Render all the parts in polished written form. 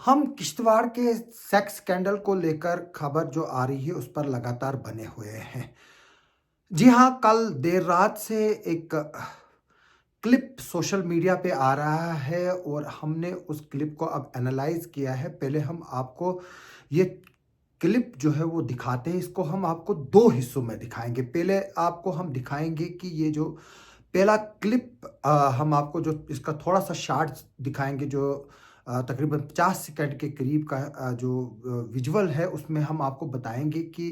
हम किश्तवाड़ के sex scandal को लेकर खबर जो आ रही है उस पर लगातार बने हुए हैं। जी हाँ, कल देर रात से एक क्लिप सोशल मीडिया पे आ रहा है और हमने उस क्लिप को अब एनालाइज़ किया है। पहले हम आपको ये क्लिप जो है वो दिखाते हैं, इसको हम आपको 2 हिस्सों में दिखाएँगे। पहले आपको हम दिखाएँगे कि ये जो पहला क्लिप हम आपको जो इसका थोड़ा-सा शॉर्ट्स दिखाएँगे जो तकरीबन 50 सेकंड के करीब का जो विजुअल है उसमें हम आपको बताएँगे कि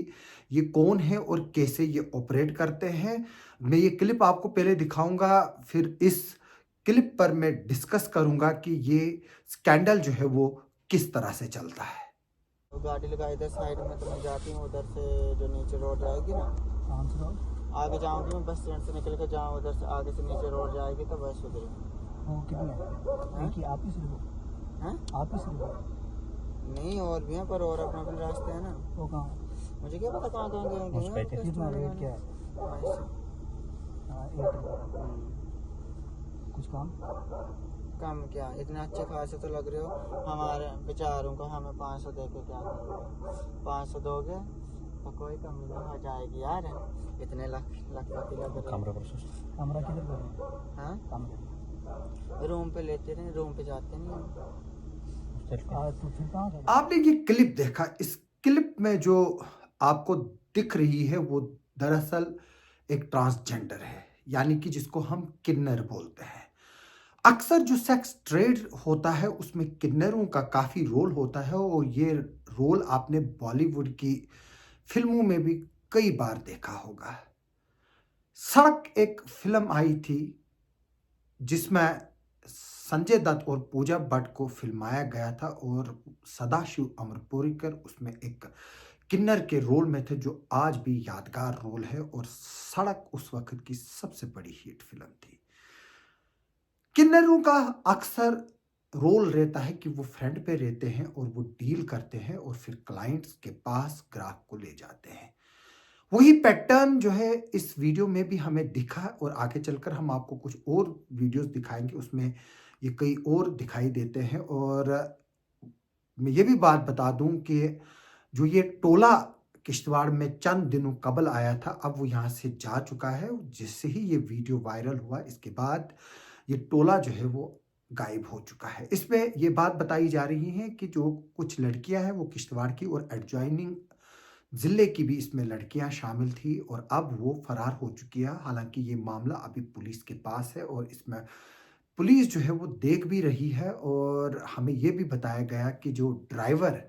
ये कौन है और कैसे ये ऑपरेट करते हैं। मैं ये क्लिप आपको पहले दिखाऊँगा, फिर इस क्लिप पर मैं डिस्कस करूँगा कि ये स्कैंडल जो है वो किस तरह से चलता है। तो गाड़ी लगा इधर साइड में तो मैं जाती हूँ उधर से जो नीचे रोड जाएगी ना। कौन सी रोड? आगे जाऊँगी मैं बस स्टैंड से निकल के जाऊँ उधर से आगे से नीचे रोड जाएगी तो बस उधर वो कितने एक ही आप ही सिर्फ हैं। आप ही सिर्फ नहीं और भी हैं पर और अपने अपने रास्ते हैं ना। वो कहाँ मुझे क्या पता कहाँ कहाँ गए कितना रेट क्या है? हाँ, कुछ काम कम क्या इतने अच्छे खासे तो लग रहे हो हमारे बेचारों को। हमें 500 दे के क्या करोगे? 500 दोगे तो कोई कमी नहीं हो जाएगी यार। इतने लखपति लग रहे कमरा किधर कर रहे हैं? हाँ कमरा रूम पे लेते नहीं, रूम पे जाते नहीं हम। तो फिर कहाँ था? आपने ये क्लिप देखा, इस क्लिप में जो आपको दिख रही है वो दरअसल एक ट्रांसजेंडर है, यानी कि जिसको हम किन्नर बोलते हैं। अक्सर जो सेक्स ट्रेड होता है उसमें किन्नरों का काफ़ी रोल होता है और ये रोल आपने बॉलीवुड की फिल्मों में भी कई बार देखा होगा। सड़क एक फिल्म आई थी जिसमें संजय दत्त और पूजा भट्ट को फिल्माया गया था और सदाशिव अमरपुरीकर उसमें एक किन्नर के रोल में थे जो आज भी यादगार रोल है और सड़क उस वक्त की सबसे बड़ी हिट फिल्म थी। किन्नरों का अक्सर रोल रहता है कि वो फ्रंट पे रहते हैं और वो डील करते हैं और फिर क्लाइंट्स के पास ग्राहक को ले जाते हैं। वही पैटर्न जो है इस वीडियो में भी हमें दिखा और आगे चलकर हम आपको कुछ और वीडियोस दिखाएँगे, उसमें ये कई और दिखाई देते हैं। और मैं ये भी बात बता दूँ कि जो ये टोला किश्तवाड़ में चंद दिनों कबल आया था, अब वो यहाँ से जा चुका है। जिससे ही ये वीडियो वायरल हुआ, इसके बाद ये टोला जो है वो गायब हो चुका है। इसमें ये बात बताई जा रही है कि जो कुछ लड़कियाँ हैं वो किश्तवाड़ की और एडजॉइनिंग ज़िले की भी इसमें लड़कियाँ शामिल थी और अब वो फरार हो चुकी है। हालाँकि ये मामला अभी पुलिस के पास है और इसमें पुलिस जो है वो देख भी रही है और हमें ये भी बताया गया कि जो ड्राइवर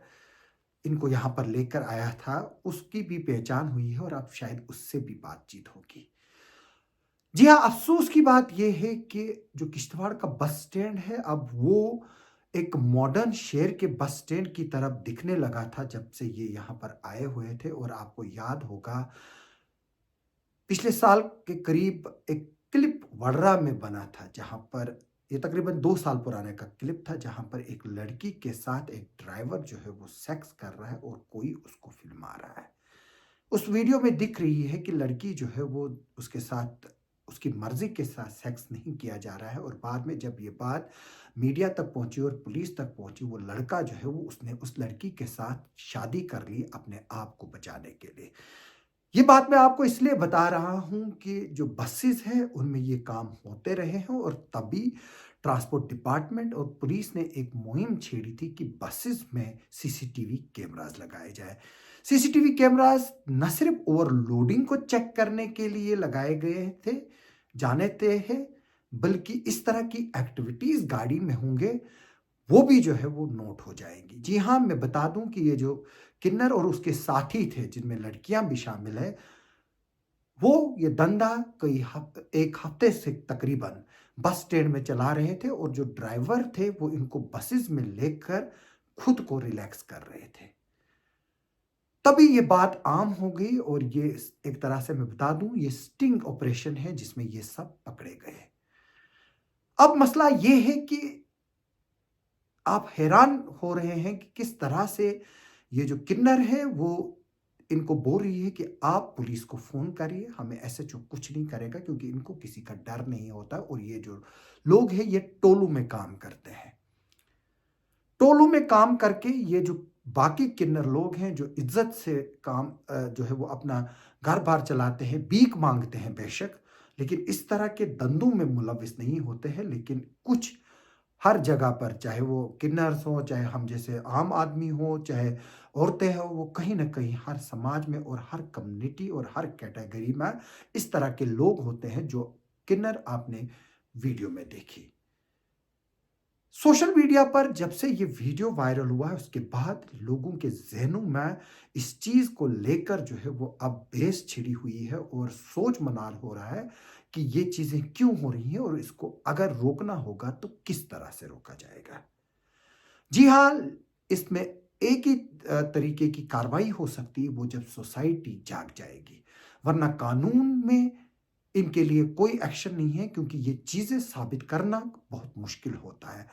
इनको यहाँ पर लेकर आया था, उसकी भी पहचान हुई है और अब शायद उससे भी बातचीत होगी। जी हाँ, अफ़सोस की बात ये है कि जो किश्तवाड़ का बस स्टैंड है, अब वो एक मॉडर्न शहर के बस स्टैंड की तरफ दिखने लगा था जब से ये यहाँ पर आए हुए थे। और आपको याद होगा, पिछले साल के करीब एक क्लिप वडरा में बना था, जहाँ पर ये तकरीबन 2 साल पुराने का क्लिप था, जहाँ पर एक लड़की के साथ एक ड्राइवर जो है वो सेक्स कर रहा है और कोई उसको फ़िल्मा रहा है। उस वीडियो में दिख रही है कि लड़की जो है वो उसके साथ उसकी मर्ज़ी के साथ सेक्स नहीं किया जा रहा है और बाद में जब ये बात मीडिया तक पहुँची और पुलिस तक पहुँची, वो लड़का जो है वो उसने उस लड़की के साथ शादी कर ली अपने आप को बचाने के लिए। ये बात मैं आपको इसलिए बता रहा हूँ कि जो बसेज़ हैं उनमें ये काम होते रहे हैं और तभी ट्रांसपोर्ट डिपार्टमेंट और पुलिस ने एक मुहिम छेड़ी थी कि बसेज़ में सीसीटीवी कैमराज़ लगाए जाएँ। सीसीटीवी कैमराज़ न सिर्फ़ ओवरलोडिंग को चेक करने के लिए लगाए गए थे, जाने थे हैं, बल्कि इस तरह की एक्टिविटीज़ गाड़ी में होंगे, वो भी जो है वो नोट हो जाएँगी। जी हाँ, मैं बता दूँ कि ये जो किन्नर और उसके साथी थे, जिनमें लड़कियाँ भी शामिल हैं, वो ये धंधा कई 1 हफ्ते से तकरीबन बस स्टैंड में चला रहे थे और जो ड्राइवर थे, वो इनको बसेज़ में लेकर खुद को रिलैक्स कर रहे थे। तभी ये बात आम हो गई और ये एक तरह से मैं बता दूँ, ये स्टिंग ऑपरेशन है जिसमें ये सब पकड़े गए। अब मसला ये है कि आप हैरान हो रहे हैं कि किस तरह से ये जो किन्नर है वो इनको बोल रही है कि आप पुलिस को फ़ोन करिए, हमें एसएचओ कुछ नहीं करेगा, क्योंकि इनको किसी का डर नहीं होता और ये जो लोग हैं ये टोलू में काम करते हैं। टोलू में इसमें काम करके ये जो बाकी किन्नर लोग हैं जो इज्जत से काम जो है वो अपना घर बार चलाते हैं, भीख मांगते हैं बेशक, लेकिन इस तरह के धंधों में मुलविस नहीं होते हैं। लेकिन कुछ हर जगह पर, चाहे वो किन्नर्स हो, चाहे हम जैसे आम आदमी हो, चाहे औरतें हो, वो कहीं ना कहीं हर समाज में और हर कम्युनिटी और हर कैटेगरी में इस तरह के लोग होते हैं जो किन्नर आपने वीडियो में देखी। सोशल मीडिया पर जब से ये वीडियो वायरल हुआ है उसके बाद लोगों के जहनों में इस चीज को लेकर जो है वो अब बेस छिड़ी हुई है और सोच मनार हो रहा है कि ये चीजें क्यों हो रही हैं और इसको अगर रोकना होगा तो किस तरह से रोका जाएगा। जी हाँ, इसमें एक ही तरीके की कार्रवाई हो सकती है, वो जब सोसाइटी जाग जाएगी, वरना कानून में इनके लिए कोई एक्शन नहीं है, क्योंकि ये चीजें साबित करना बहुत मुश्किल होता है।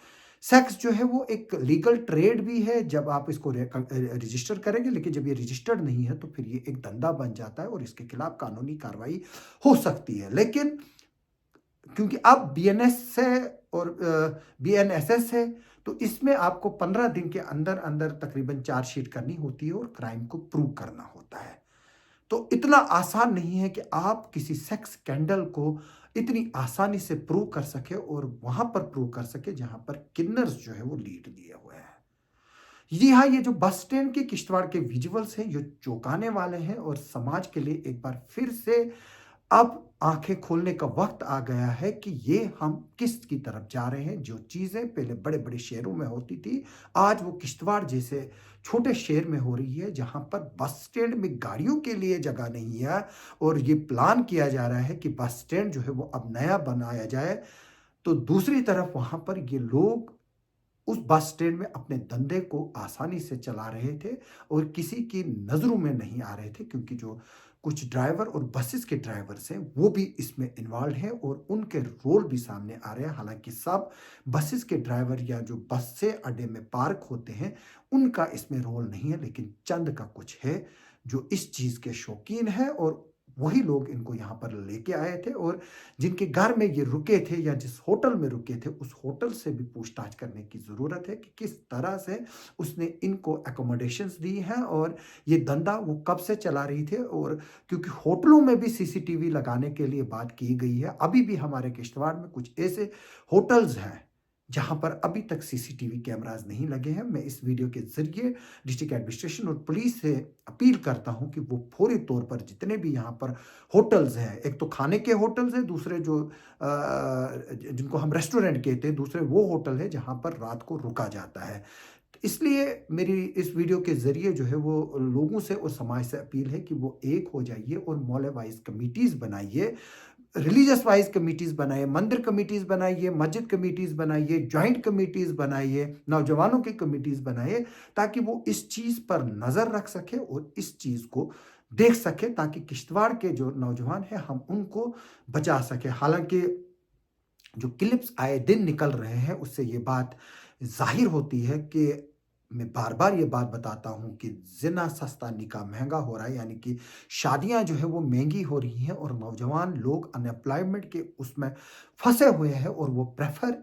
सेक्स जो है वो एक लीगल ट्रेड भी है जब आप इसको रजिस्टर करेंगे, लेकिन जब ये रजिस्टर्ड नहीं है तो फिर ये एक धंधा बन जाता है और इसके खिलाफ कानूनी कार्रवाई हो सकती है। लेकिन क्योंकि अब बीएनएस है और बीएनएसएस है, तो इसमें आपको 15 दिन के अंदर अंदर तकरीबन चार्जशीट करनी होती है और क्राइम को प्रूव करना होता है। तो इतना आसान नहीं है कि आप किसी सेक्स स्कैंडल को इतनी आसानी से प्रूव कर सके और वहां पर प्रूव कर सके जहां पर किन्नर्स जो है वो लीड लिए हुए हैं। जी हाँ, ये जो बस स्टैंड के किश्तवाड़ के विजुअल्स हैं, ये चौंकाने वाले हैं और समाज के लिए एक बार फिर से अब आंखें खोलने का वक्त आ गया है कि ये हम किस की तरफ जा रहे हैं। जो चीजें पहले बड़े बड़े शहरों में होती थी, आज वो किश्तवाड़ जैसे छोटे शहर में हो रही है, जहां पर बस स्टैंड में गाड़ियों के लिए जगह नहीं है और ये प्लान किया जा रहा है कि बस स्टैंड जो है वो अब नया बनाया जाए। तो दूसरी तरफ वहां पर ये लोग उस बस स्टैंड में अपने धंधे को आसानी से चला रहे थे और किसी की नजरों में नहीं आ रहे थे, क्योंकि जो कुछ ड्राइवर और बसेस के ड्राइवर्स हैं वो भी इसमें इन्वॉल्व हैं और उनके रोल भी सामने आ रहे हैं। हालांकि सब बसेस के ड्राइवर या जो बस से अड्डे में पार्क होते हैं उनका इसमें रोल नहीं है, लेकिन चंद का कुछ है जो इस चीज के शौकीन है और वही लोग इनको यहाँ पर लेके आए थे और जिनके घर में ये रुके थे या जिस होटल में रुके थे उस होटल से भी पूछताछ करने की जरूरत है कि किस तरह से उसने इनको अकोमोडेशंस दी हैं और ये धंधा वो कब से चला रही थे। और क्योंकि होटलों में भी सीसीटीवी लगाने के लिए बात की गई है, अभी भी हमारे किश्तवाड़ में कुछ ऐसे होटल्स हैं जहां पर अभी तक सीसीटीवी कैमरास नहीं लगे हैं। मैं इस वीडियो के जरिए डिस्ट्रिक्ट एडमिनिस्ट्रेशन और पुलिस से अपील करता हूं कि वो फौरी तौर पर जितने भी यहां पर होटल्स हैं, एक तो खाने के होटल्स हैं, दूसरे जो जिनको हम रेस्टोरेंट कहते हैं, दूसरे वो होटल है जहां पर रात को रुका जाता है। इसलिए मेरी इस वीडियो के जरिए जो है वो लोगों से और समाज से अपील है कि वो एक हो जाइए और मोहल्ले वाइज कमिटीज बनाइए, रिलीजियस वाइज कमिटीज बनाइए, मंदिर कमिटीज बनाइए, मस्जिद कमिटीज बनाइए, जॉइंट कमिटीज बनाइए, नौजवानों की कमिटीज बनाइए, ताकि वो इस चीज पर नजर रख सके और इस चीज को देख सके, ताकि किश्तवाड़ के जो नौजवान हैं हम उनको बचा सके। हालांकि जो क्लिप्स आए दिन निकल रहे हैं उससे ये बात जाहिर होती है कि मैं बार बार ये बात बताता हूं कि जिना सस्ता निकाह महंगा हो रहा है, यानी कि शादियां जो है वो महंगी हो रही हैं और नौजवान लोग अनएम्प्लॉयमेंट के उसमें फंसे हुए हैं और वो प्रेफर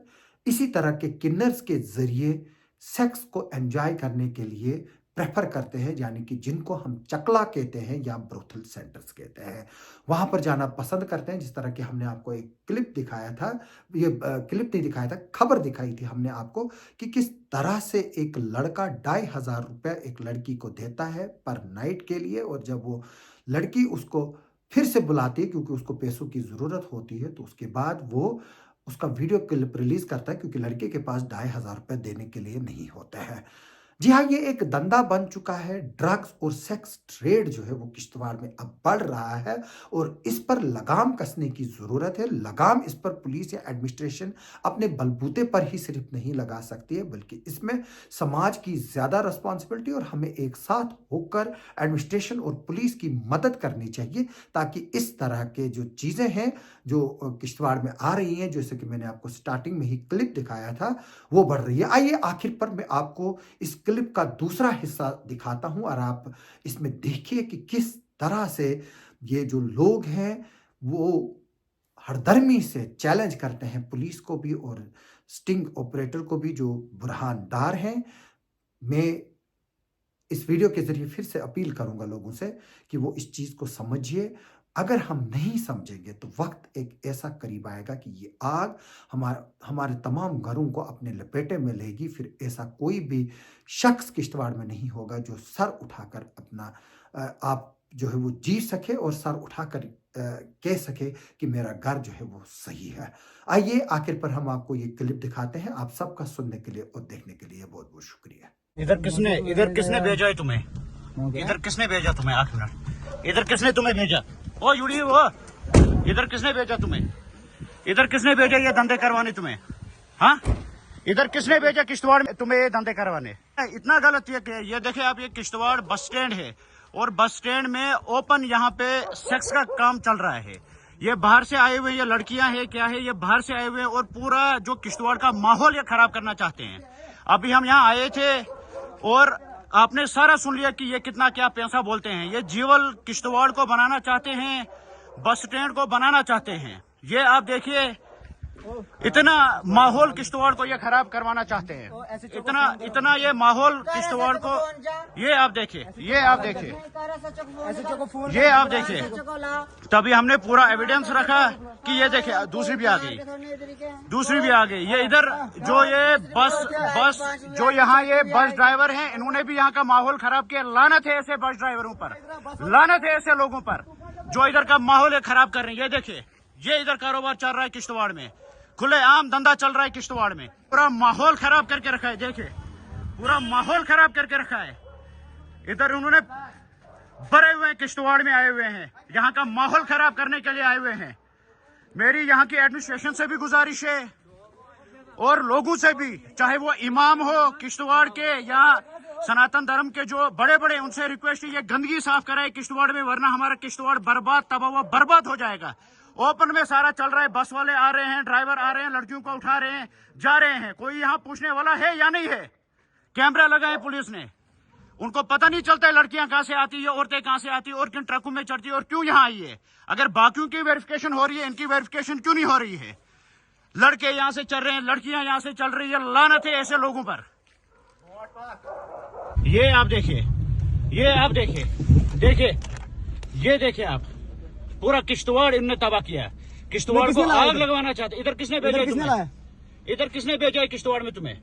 इसी तरह के किन्नर्स के जरिए सेक्स को एंजॉय करने के लिए प्रेफर करते हैं, यानी कि जिनको हम चकला कहते हैं या ब्रोथल सेंटर्स कहते हैं, वहां पर जाना पसंद करते हैं। जिस तरह की हमने आपको एक क्लिप दिखाया था, ये क्लिप नहीं दिखाया था, खबर दिखाई थी हमने आपको कि किस तरह से एक लड़का 2,500 रुपये एक लड़की को देता है पर नाइट के लिए, और जब वो लड़की उसको फिर से बुलाती है क्योंकि उसको पैसों की जरूरत होती है, तो उसके बाद वो उसका वीडियो क्लिप रिलीज करता है क्योंकि लड़के के पास 2,500 रुपये देने के लिए नहीं होते हैं। जी हाँ, ये एक धंधा बन चुका है। ड्रग्स और सेक्स ट्रेड जो है वो किश्तवाड़ में अब बढ़ रहा है और इस पर लगाम कसने की जरूरत है। लगाम इस पर पुलिस या एडमिनिस्ट्रेशन अपने बलबूते पर ही सिर्फ नहीं लगा सकती है, बल्कि इसमें समाज की ज्यादा रिस्पॉन्सिबिलिटी और हमें एक साथ होकर एडमिनिस्ट्रेशन और पुलिस की मदद करनी चाहिए, ताकि इस तरह के जो चीजें हैं जो किश्तवाड़ में आ रही हैं, जैसे कि मैंने आपको स्टार्टिंग में ही क्लिप दिखाया था, वो बढ़ रही है। आइए आखिर पर मैं आपको इस क्लिप का दूसरा हिस्सा दिखाता हूं और आप इसमें देखिए कि किस तरह से ये जो लोग हैं वो हरदर्मी से चैलेंज करते हैं पुलिस को भी और स्टिंग ऑपरेटर को भी, जो बुरहान डार हैं। मैं इस वीडियो के ज़रिए फिर से अपील करूंगा लोगों से कि वो इस चीज़ को समझिए। अगर हम नहीं समझेंगे तो वक्त एक ऐसा करीब आएगा कि ये आग हमारे तमाम घरों को अपने लपेटे में लेगी। फिर ऐसा कोई भी शख्स किश्तवाड़ में नहीं होगा जो सर उठाकर अपना आप जो है वो जी सके और सर उठाकर कह सके कि मेरा घर जो है वो सही है। आइए आखिर पर हम आपको ये क्लिप दिखाते हैं। आप सबका सुनने के लिए और देखने के लिए बहुत बहुत शुक्रिया। इधर किसने भेजा है तुम्हें? इधर किसने भेजा तुम्हें? 8 मिनट। इधर किसने तुम्हें भेजा? ओ यूडी वो इधर किसने भेजा तुम्हें? इधर किसने भेजा ये धंधे करवाने तुम्हें? हाँ, इधर किसने भेजा किश्तवाड़ में तुम्हें ये धंधे करवाने? इतना गलत ये देखिए आप, ये किश्तवाड़ बस स्टैंड है और बस स्टैंड में ओपन यहाँ पे सेक्स का काम चल रहा है। ये बाहर से आए हुए ये लड़कियां हैं, क्या है, ये बाहर से आए हुए हैं और पूरा जो किश्तवाड़ का माहौल ये खराब करना चाहते हैं। अभी हम यहाँ आए थे और आपने सारा सुन लिया कि ये कितना क्या पैसा बोलते हैं। ये जीवल किश्तवाड़ को बनाना चाहते हैं, बस स्टैंड को बनाना चाहते हैं। ये आप देखिए, इतना माहौल किश्तवाड़ को ये खराब करवाना चाहते हैं। इतना ये माहौल किश्तवाड़ को, ये आप देखिए, ये आप देखिए। तभी हमने पूरा एविडेंस रखा कि ये देखिए दूसरी भी आ गई। ये इधर जो ये बस जो यहाँ ये बस ड्राइवर हैं, इन्होंने भी यहाँ का माहौल खराब किया। लानत है ऐसे बस ड्राइवरों पर, लानत है ऐसे लोगों पर जो इधर का माहौल खराब कर रहे हैं। ये देखिए, ये इधर कारोबार चल रहा है किश्तवाड़ में, खुलेआम धंधा चल रहा है किश्तवाड़ में। पूरा माहौल खराब करके रखा है, देखिए पूरा माहौल खराब करके रखा है। इधर उन्होंने भरे हुए हैं, किश्तवाड़ में आए हुए हैं, यहाँ का माहौल खराब करने के लिए आए हुए हैं। मेरी यहाँ की एडमिनिस्ट्रेशन से भी गुजारिश है और लोगों से भी, चाहे वो इमाम हो किश्तवाड़ के या सनातन धर्म के जो बड़े बड़े, उनसे रिक्वेस्ट है ये गंदगी साफ कराए किश्तवाड़ में, वरना हमारा किश्तवाड़ बर्बाद तबाह हुआ बर्बाद हो जाएगा। ओपन में सारा चल रहा है, बस वाले आ रहे हैं, ड्राइवर आ रहे हैं, लड़कियों को उठा रहे हैं, जा रहे हैं। कोई यहाँ पूछने वाला है या नहीं है? कैमरा लगाए पुलिस ने, उनको पता नहीं चलता है लड़कियां कहां से आती है, औरतें कहां से आती है और किन ट्रकों में चढ़ती है और क्यों यहाँ आई है। अगर बाकियों की वेरिफिकेशन हो रही है, इनकी वेरिफिकेशन क्यों नहीं हो रही है? लड़के यहाँ से चल रहे हैं, लड़कियां यहाँ से चल रही है। लानत है ऐसे लोगों पर। ये आप देखिए, ये देखिए आप, पूरा किश्तवाड़ इनने तबाह किया। किश्तवाड़ को आग लगवाना चाहते। इधर किसने भेजा तुम्हें? इधर किसने भेजा है किश्तवाड़ में तुम्हें?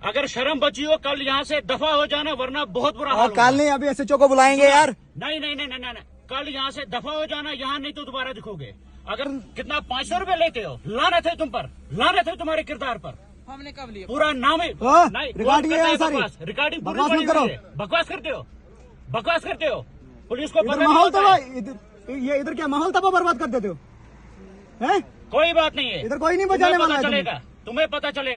अगर शर्म बची हो कल यहाँ से दफा हो जाना, वरना बहुत बुरा हाल। कल नहीं, अभी एसएचओ को बुलाएंगे यार। नहीं, कल यहाँ से दफा हो जाना, यहाँ नहीं तो दोबारा दिखोगे। अगर कितना 500 रुपए लेते हो, लानत है तुम पर, लानत है तुम्हारे किरदार पर। हमने कब लिया? पूरा नाम है रिकॉर्डिंग बकवास करते हो। पुलिस को माहौल तबाह, ये इधर क्या माहौल तबाह बर्बाद कर देते हो? हैं? कोई बात नहीं है, इधर कोई नहीं बचाने वाला है। तुम्हें पता चलेगा।